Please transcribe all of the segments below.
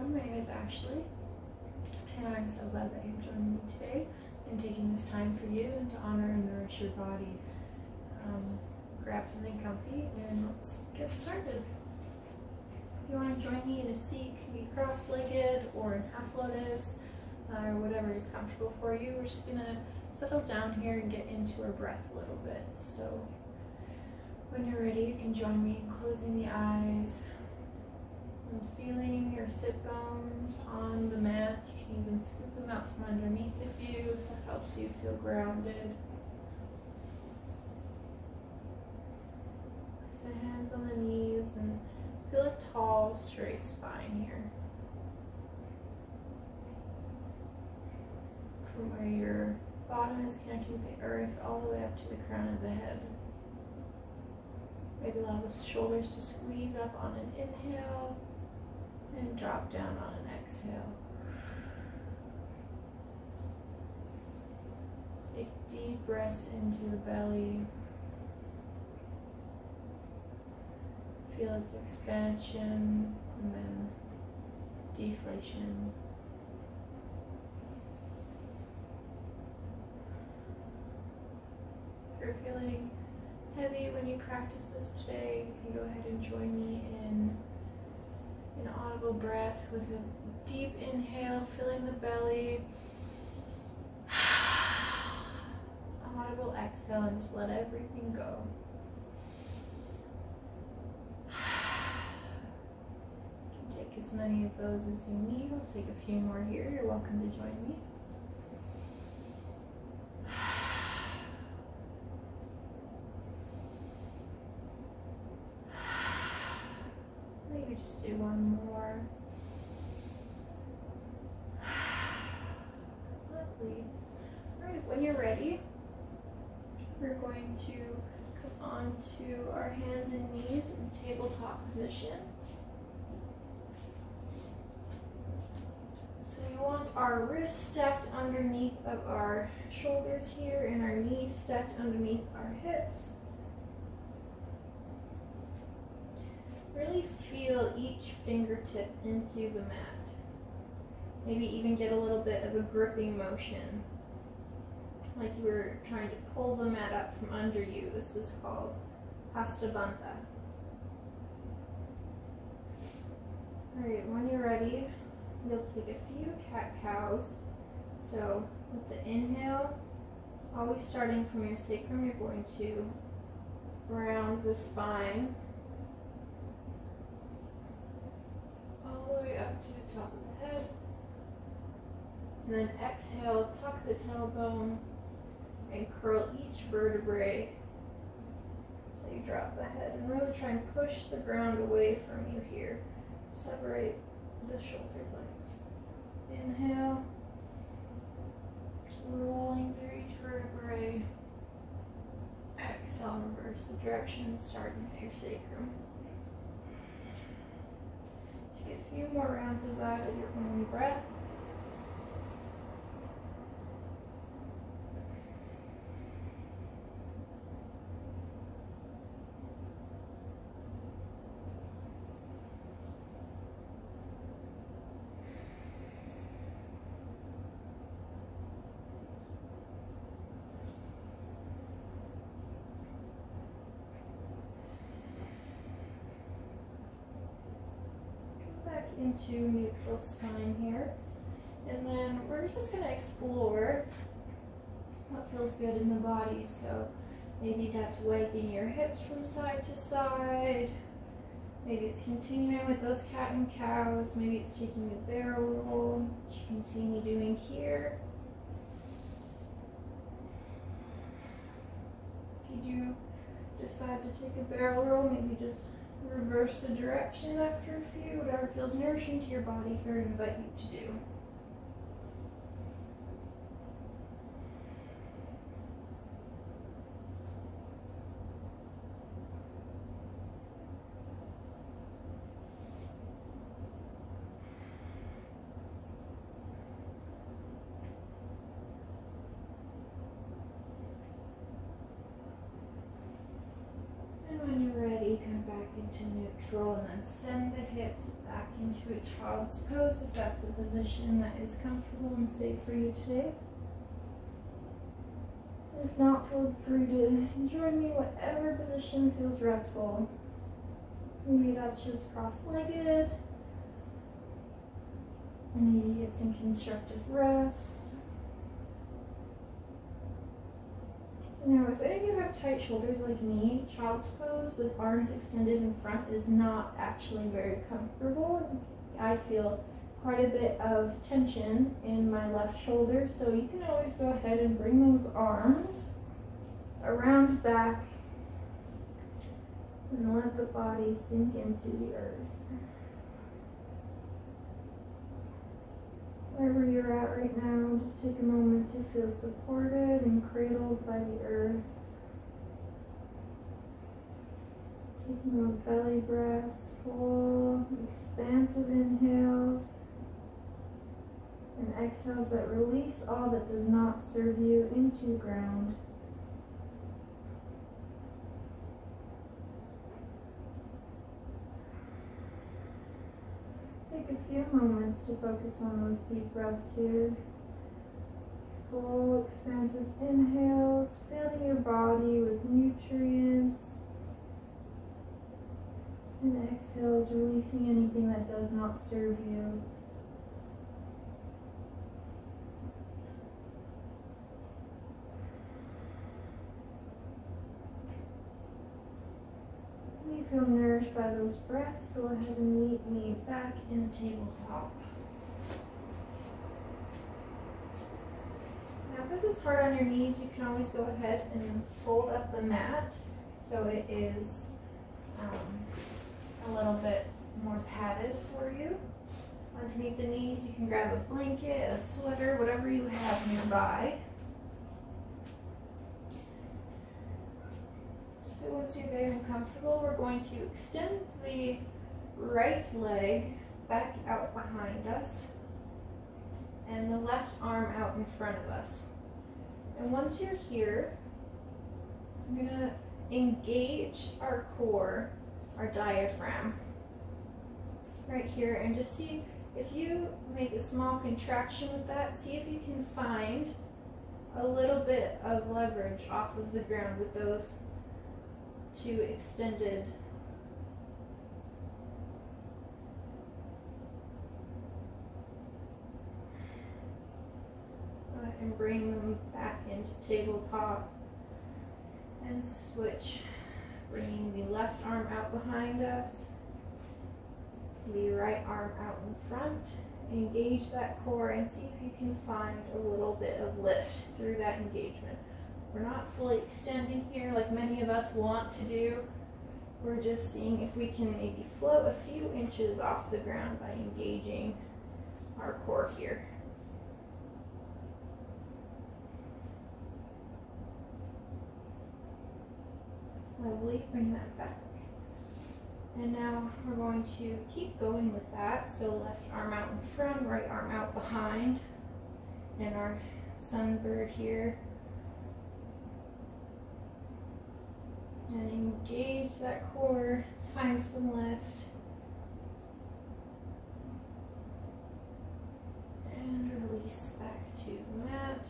everyone, my name is Ashley, and I'm so glad that you've joined me today and taking this time for you and to honor and nourish your body. Grab something comfy and let's get started. If you want to join me in a seat, it can be cross-legged or in half lotus, or whatever is comfortable for you. We're just gonna settle down here and get into our breath a little bit. So when you're ready, you can join me in closing the eyes and feeling your sit bones on the mat. You can even scoop them out from underneath of you if that helps you feel grounded. Place the hands on the knees and feel a tall, straight spine here. From where your bottom is connecting with the earth all the way up to the crown of the head. Maybe allow the shoulders to squeeze up on an inhale and drop down on an exhale. Take deep breaths into the belly. Feel its expansion and then deflation. If you're feeling heavy when you practice this today, you can go ahead and join me in an audible breath with a deep inhale, filling the belly. Audible exhale and just let everything go. You can take as many of those as you need. I'll take a few more here. You're welcome to join me. Maybe just do one more. Lovely. Alright, when you're ready, we're going to come onto our hands and knees in tabletop position. So we want our wrists stacked underneath of our shoulders here and our knees stacked underneath our hips. Really feel each fingertip into the mat. Maybe even get a little bit of a gripping motion, like you were trying to pull the mat up from under you. This is called Hastabandha. Alright, when you're ready, you'll take a few cat-cows. So with the inhale, always starting from your sacrum, you're going to round the spine all the way up to the top of the head. And then exhale, tuck the tailbone and curl each vertebrae so you drop the head. And really try and push the ground away from you here. Separate the shoulder blades. Inhale, rolling through each vertebrae. Exhale, reverse the direction, starting at your sacrum. Take a few more rounds of that at your own breath. Into neutral spine here, and then we're just going to explore what feels good in the body. So maybe that's wagging your hips from side to side, maybe it's continuing with those cat and cows, maybe it's taking a barrel roll, which you can see me doing here. If you do decide to take a barrel roll, maybe just reverse the direction after a few, whatever feels nourishing to your body here, I invite you to do. And when you're ready, come back into neutral and then send the hips back into to a child's pose if that's a position that is comfortable and safe for you today. If not, feel free to join me whatever position feels restful. Maybe that's just cross-legged. Maybe it's in constructive rest. Now, if any of you have tight shoulders like me, child's pose with arms extended in front is not actually very comfortable. I feel quite a bit of tension in my left shoulder, so you can always go ahead and bring those arms around back and let the body sink into the earth. Wherever you're at right now, just take a moment to feel supported and cradled by the earth. Taking those belly breaths, full, expansive inhales, and exhales that release all that does not serve you into ground. Take a few moments to focus on those deep breaths here. Full, expansive inhales, filling your body with nutrients. And exhales, releasing anything that does not serve you. When you feel nourished by those breaths, go ahead and meet me back in tabletop. Now, if this is hard on your knees, you can always go ahead and fold up the mat so it is a little bit more padded for you. Underneath the knees, you can grab a blanket, a sweater, whatever you have nearby. So once you're there and comfortable, we're going to extend the right leg back out behind us and the left arm out in front of us. And once you're here, I'm going to engage our core, our diaphragm, right here, and just see if you make a small contraction with that, see if you can find a little bit of leverage off of the ground with those two extended . And bring them back into tabletop and switch, bringing the left arm out behind us, the right arm out in front. Engage that core and see if you can find a little bit of lift through that engagement. We're not fully extending here like many of us want to do. We're just seeing if we can maybe float a few inches off the ground by engaging our core here. Lovely, bring that back. And now we're going to keep going with that. So left arm out in front, right arm out behind. And our sunbird here. And engage that core, find some lift. And release back to the mat.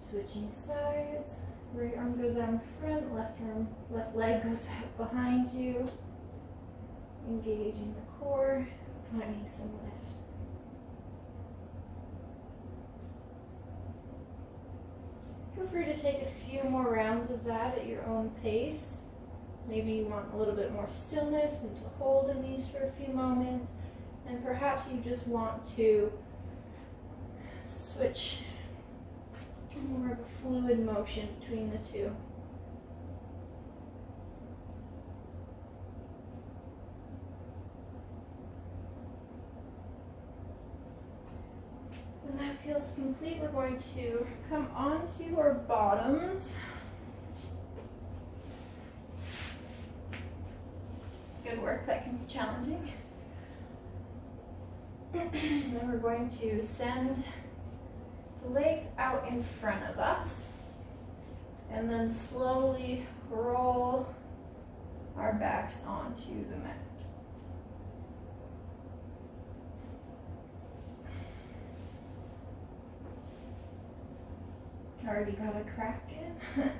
Switching sides. Right arm goes out in front, left leg goes back behind you. Engaging the core, finding some lift. Feel free to take a few more rounds of that at your own pace. Maybe you want a little bit more stillness and to hold in these for a few moments. And perhaps you just want to switch more of a fluid motion between the two. When that feels complete, we're going to come onto our bottoms. Good work, that can be challenging. Then we're going to send the legs out in front of us and then slowly roll our backs onto the mat. Already got a crack in.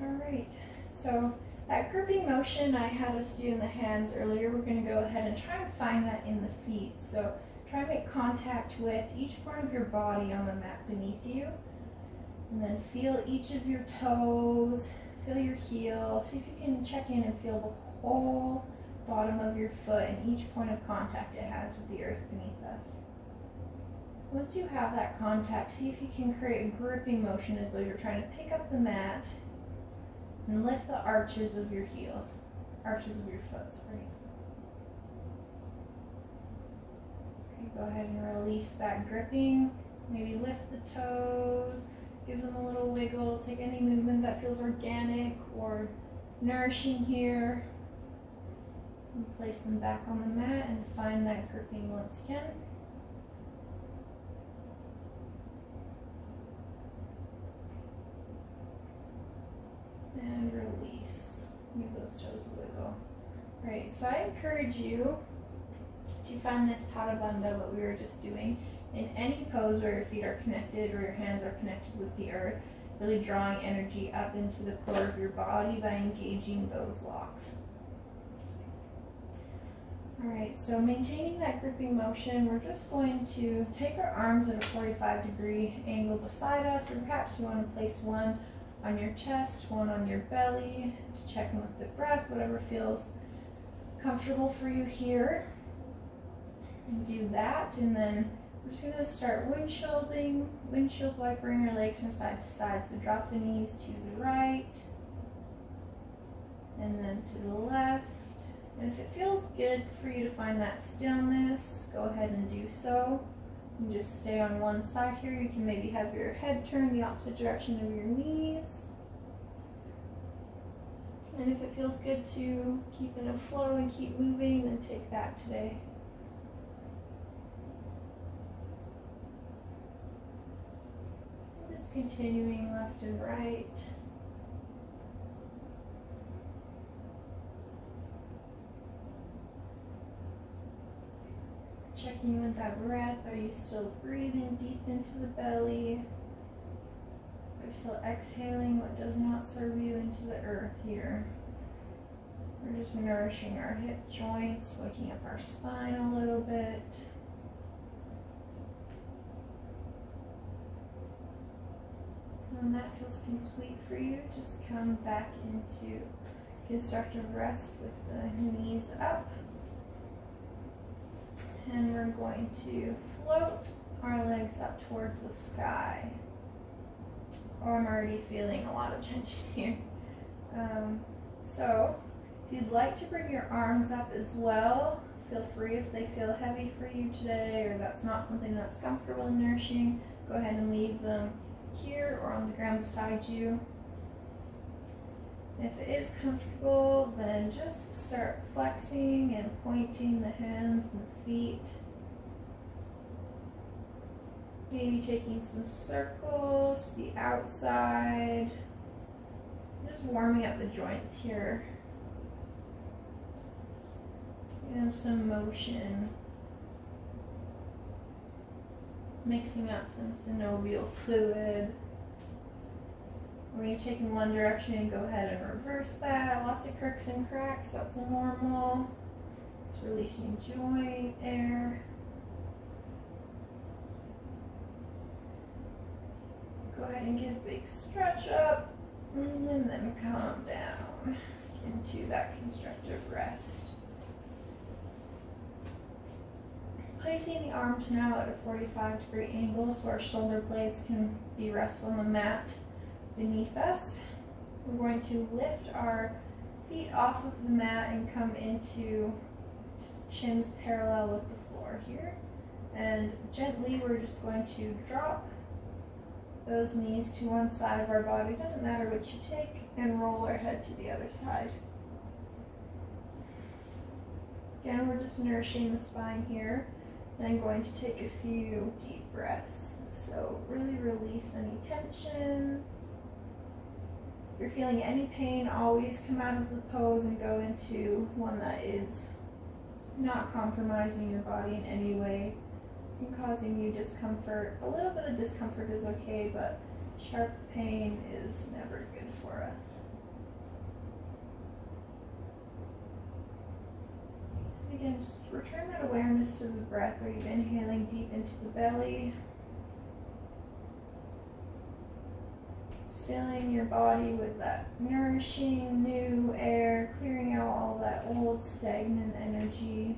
Alright, so that gripping motion I had us do in the hands earlier, we're going to go ahead and try and find that in the feet. So try and make contact with each part of your body on the mat beneath you. And then feel each of your toes, feel your heel. See if you can check in and feel the whole bottom of your foot and each point of contact it has with the earth beneath us. Once you have that contact, see if you can create a gripping motion as though you're trying to pick up the mat and lift the arches of your heels, arches of your foot, sorry. Okay, go ahead and release that gripping. Maybe lift the toes, give them a little wiggle, take any movement that feels organic or nourishing here. And place them back on the mat and find that gripping once again. And release. Give those toes a wiggle. Alright, so I encourage you to find this Pada Bandha, what we were just doing, in any pose where your feet are connected or your hands are connected with the earth, really drawing energy up into the core of your body by engaging those locks. Alright, so maintaining that gripping motion, we're just going to take our arms at a 45-degree angle beside us, or perhaps you want to place one on your chest, one on your belly, to check in with the breath, whatever feels comfortable for you here. And do that, and then we're just going to start windshield wipering our legs from side to side. So drop the knees to the right, and then to the left. And if it feels good for you to find that stillness, go ahead and do so. You just stay on one side here. You can maybe have your head turned the opposite direction of your knees. And if it feels good to keep in a flow and keep moving, then take that today. Just continuing left and right. Checking with that breath, are you still breathing deep into the belly? Are you still exhaling what does not serve you into the earth here? We're just nourishing our hip joints, waking up our spine a little bit. When that feels complete for you, just come back into constructive rest with the knees up. And we're going to float our legs up towards the sky. Oh, I'm already feeling a lot of tension here. So if you'd like to bring your arms up as well, feel free. If they feel heavy for you today or that's not something that's comfortable and nourishing, go ahead and leave them here or on the ground beside you. If it is comfortable, then just start flexing and pointing the hands and the feet. Maybe taking some circles to the outside. Just warming up the joints here. You have some motion. Mixing up some synovial fluid. When you take in one direction, and go ahead and reverse that. Lots of crooks and cracks, that's normal. Just releasing joint air. Go ahead and get a big stretch up, and then calm down into that constructive rest. Placing the arms now at a 45-degree angle so our shoulder blades can be rested on the mat beneath us. We're going to lift our feet off of the mat and come into shins parallel with the floor here. And gently we're just going to drop those knees to one side of our body. It doesn't matter which you take, and roll our head to the other side. Again, we're just nourishing the spine here. Then going to take a few deep breaths. So really release any tension. If you're feeling any pain, always come out of the pose and go into one that is not compromising your body in any way. and causing you discomfort. A little bit of discomfort is okay, but sharp pain is never good for us. Again, just return that awareness to the breath. Are you inhaling deep into the belly? Filling your body with that nourishing new air, clearing out all that old stagnant energy.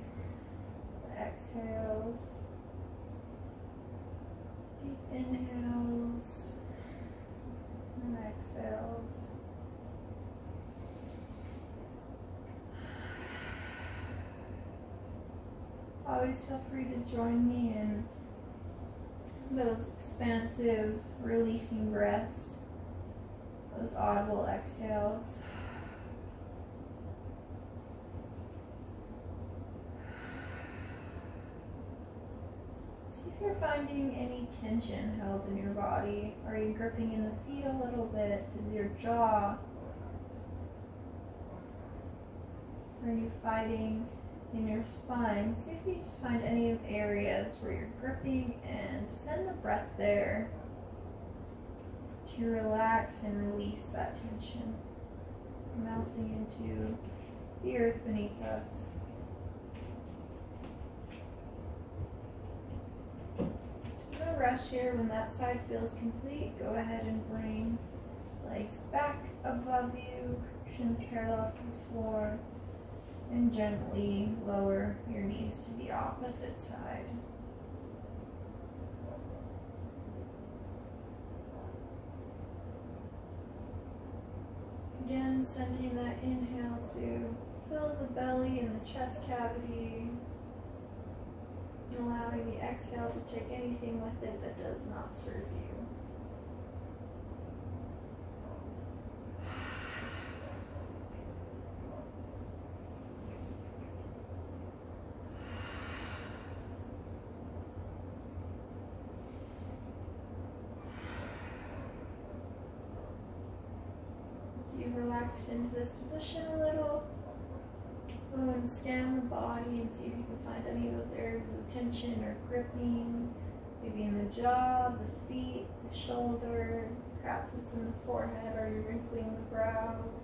Exhales. Deep inhales. And exhales. Always feel free to join me in those expansive, releasing breaths, those audible exhales. See if you're finding any tension held in your body. Are you gripping in the feet a little bit? Is your jaw? Are you fighting in your spine? See if you just find any areas where you're gripping and send the breath there to relax and release that tension, melting into the earth beneath us. No rush here. When that side feels complete, go ahead and bring legs back above you, shins parallel to the floor, and gently lower your knees to the opposite side. Again, sending that inhale to fill the belly and the chest cavity, and allowing the exhale to take anything with it that does not serve you. You've relaxed into this position a little. Go and scan the body and see if you can find any of those areas of tension or gripping, maybe in the jaw, the feet, the shoulder, perhaps it's in the forehead. Are you wrinkling the brows?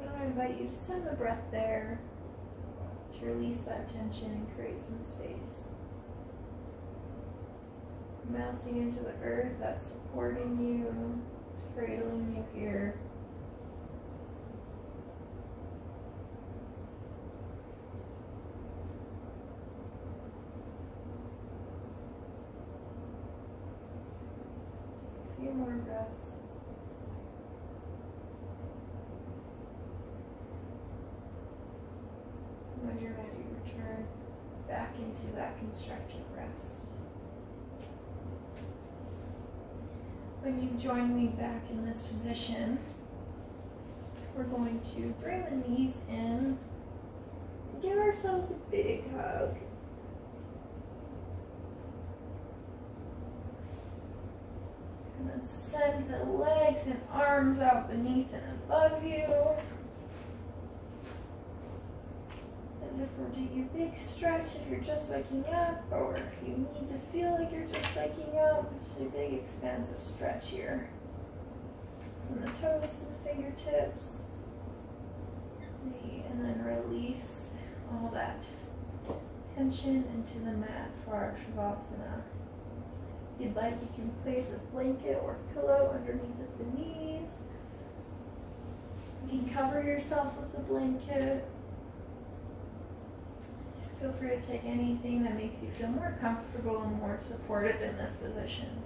I'm going to invite you to send the breath there to release that tension and create some space. Mounting into the earth that's supporting you. It's cradling you here. Take a few more breaths. When you're ready, return back into that constructive rest. When you join me back in this position, we're going to bring the knees in and give ourselves a big hug. And then send the legs and arms out beneath and above you. As if we're doing a big stretch if you're just waking up, or if you need to feel like you're just waking up, just a big expansive stretch here. From the toes to the fingertips. And then release all that tension into the mat for our Shavasana. If you'd like, you can place a blanket or pillow underneath of the knees. You can cover yourself with the blanket. Feel free to take anything that makes you feel more comfortable and more supported in this position.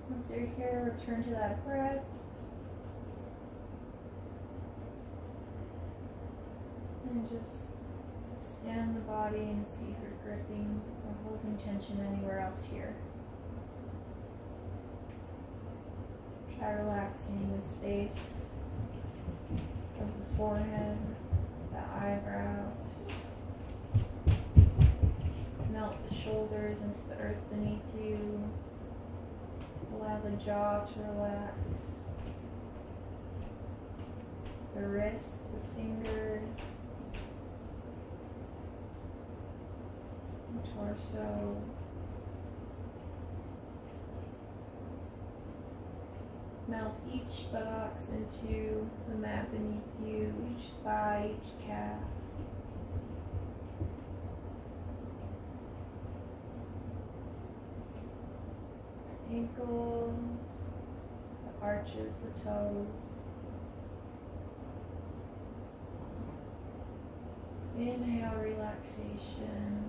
Once you're here, return to that breath. And just scan the body and see if you're gripping or holding tension anywhere else here. Try relaxing the space of the forehead, the eyebrows. Melt the shoulders into the earth beneath you. Allow the jaw to relax. The wrists, the fingers, torso. Melt each buttocks into the mat beneath you, each thigh, each calf. Ankles, the arches, the toes. Inhale, relaxation.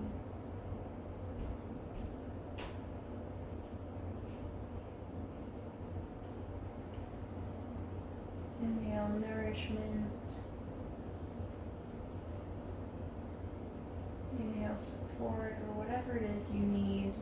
Inhale, nourishment. Inhale, support, or whatever it is you need.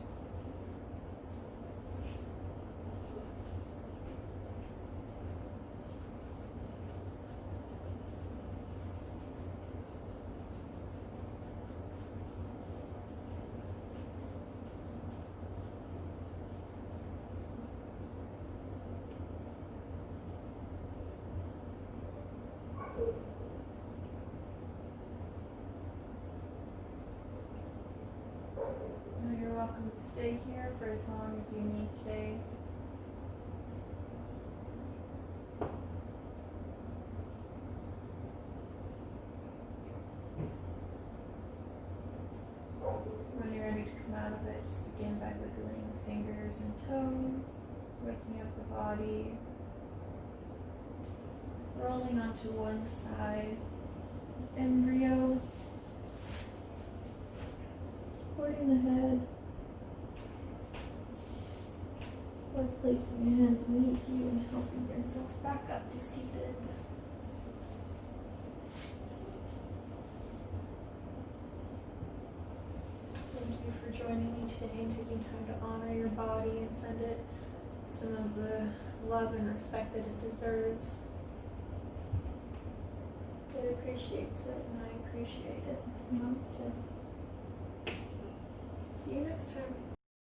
You're welcome to stay here for as long as you need today. When you're ready to come out of it, just begin by wiggling fingers and toes, waking up the body, rolling onto one side, embryo, supporting the head, or placing a hand beneath you and helping yourself back up to seated. Thank you for joining me today and taking time to honor your body and send it some of the love and respect that it deserves. It appreciates it, and I appreciate it. Namaste. See you next time.